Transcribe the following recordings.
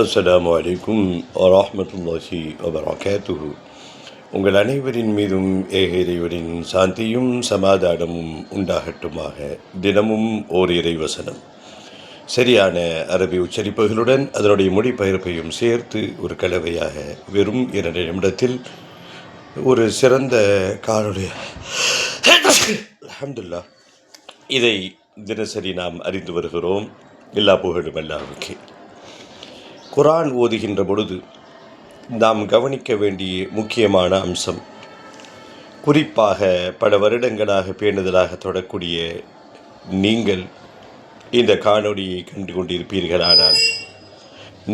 அஸ்ஸலாமு அலைக்கும் வரஹ்மத்துல்லாஹி வபரகாத்துஹு. உங்கள் அனைவரின் மீதும் ஏக இறைவனின் சாந்தியும் சமாதானமும் உண்டாகட்டுமாக. தினமும் ஓர் இறைவசனம் சரியான அரபி உச்சரிப்புகளுடன் அதனுடைய மொழிபெயர்ப்பையும் சேர்த்து ஒரு கலவையாக வெறும் 2 நிமிடத்தில் ஒரு சிறந்த காணொளி. அல்ஹம்துலில்லாஹ், இதை தினசரி நாம் அறிந்து வருகிறோம். எல்லா புகழும் அல்லாஹ்வுக்கே. குர்ஆன் ஓதுகின்ற பொழுது நாம் கவனிக்க வேண்டிய முக்கியமான அம்சம், குறிப்பாக பல வருடங்களாக பேணுதலாக தொடக்கூடிய நீங்கள் இந்த காணொளியை கண்டு கொண்டிருப்பீர்களானால்,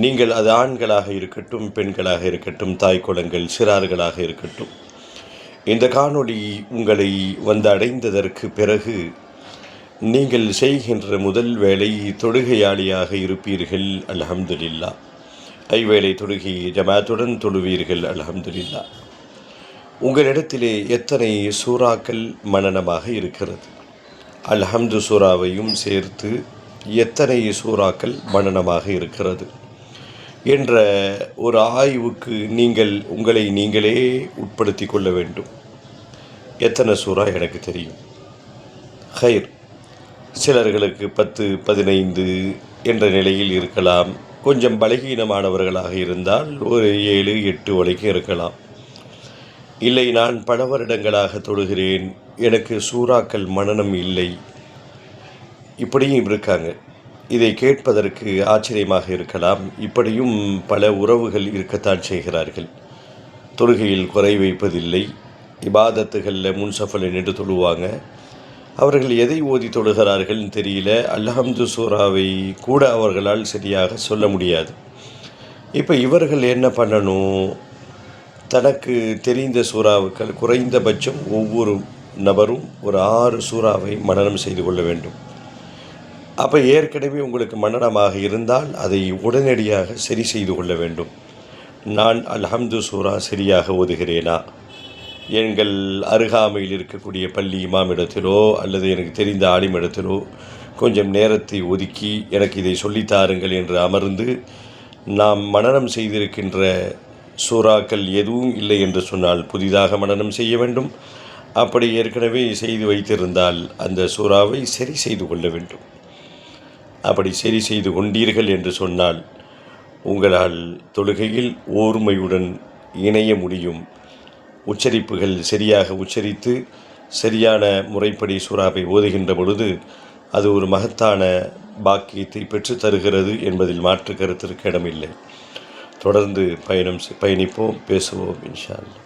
நீங்கள் அது ஆண்களாக இருக்கட்டும், பெண்களாக இருக்கட்டும், தாய் குலங்கள், சிறார்களாக இருக்கட்டும், இந்த காணொளி உங்களை வந்து அடைந்ததற்கு பிறகு நீங்கள் செய்கின்ற முதல் வேளை தொழுகையாளியாக இருப்பீர்கள். அல்ஹம்துலில்லாஹ். ஐவேளை தொழுகையை ஜமாத்துடன் தொழுவீர்கள். அல்ஹம்துலில்லாஹ். உங்களிடத்திலே எத்தனை சூறாக்கள் மனனமாக இருக்கிறது? அல்ஹம்து சூறாவையும் சேர்த்து எத்தனை சூறாக்கள் மனனமாக இருக்கிறது என்ற ஒரு ஆய்வுக்கு நீங்கள் உங்களை நீங்களே உட்படுத்தி கொள்ள வேண்டும். எத்தனை சூறா எனக்கு தெரியும்? ஹைர், சிலர்களுக்கு 10, 15 என்ற நிலையில் இருக்கலாம். கொஞ்சம் பலகீனமானவர்களாக இருந்தால் ஒரு 7, 8 வரைக்கும் இருக்கலாம். இல்லை, நான் பல வருடங்களாக தொழுகிறேன், எனக்கு சூறாக்கள் மனனம் இல்லை, இப்படியும் இருக்காங்க. இதை கேட்பதற்கு ஆச்சரியமாக இருக்கலாம். இப்படியும் பல உறவுகள் இருக்கத்தான் செய்கிறார்கள். தொழுகையில் குறை வைப்பதில்லை, இபாதத்துகளில் முன்சஃபில் நின்று தொழுவாங்க. அவர்கள் எதை ஓதி தொழுகிறார்கள் தெரியல. அல்ஹம்து சூறாவை கூட அவர்களால் சரியாக சொல்ல முடியாது. இப்போ இவர்கள் என்ன பண்ணணும்? தனக்கு தெரிந்த சூறாவுக்கள் குறைந்தபட்சம் ஒவ்வொரு நபரும் ஒரு 6 சூறாவை மனனம் செய்து கொள்ள வேண்டும். அப்போ ஏற்கனவே உங்களுக்கு மனனமாக இருந்தால் அதை உடனடியாக சரி செய்து கொள்ள வேண்டும். நான் அல்ஹம்து சூறா சரியாக ஓதுகிறேனா? எங்கள் அருகாமையில் இருக்கக்கூடிய பள்ளி இமாமிடத்திலோ அல்லது எனக்கு தெரிந்த ஆலிமிடத்திலோ கொஞ்சம் நேரத்தை ஒதுக்கி எனக்கு இதை சொல்லித்தாருங்கள் என்று அமர்ந்து நாம் மனனம் செய்திருக்கின்ற சூறாக்கள் எதுவும் இல்லை என்று சொன்னால் புதிதாக மனனம் செய்ய வேண்டும். அப்படி ஏற்கனவே செய்து வைத்திருந்தால் அந்த சூறாவை சரி செய்து கொள்ள வேண்டும். அப்படி சரி செய்து கொண்டீர்கள் என்று சொன்னால் உங்களால் தொழுகையில் ஓர்மையுடன் இணைய முடியும். உச்சரிப்புகள் சரியாக உச்சரித்து சரியான முறைப்படி சூறாவை ஓதுகின்ற பொழுது அது ஒரு மகத்தான பாக்கியத்தை பெற்று தருகிறது என்பதில் மாற்று கருத்திற்கு இடமில்லை. தொடர்ந்து பயணிப்போம், பேசுவோம் இன்ஷா அல்லாஹ்.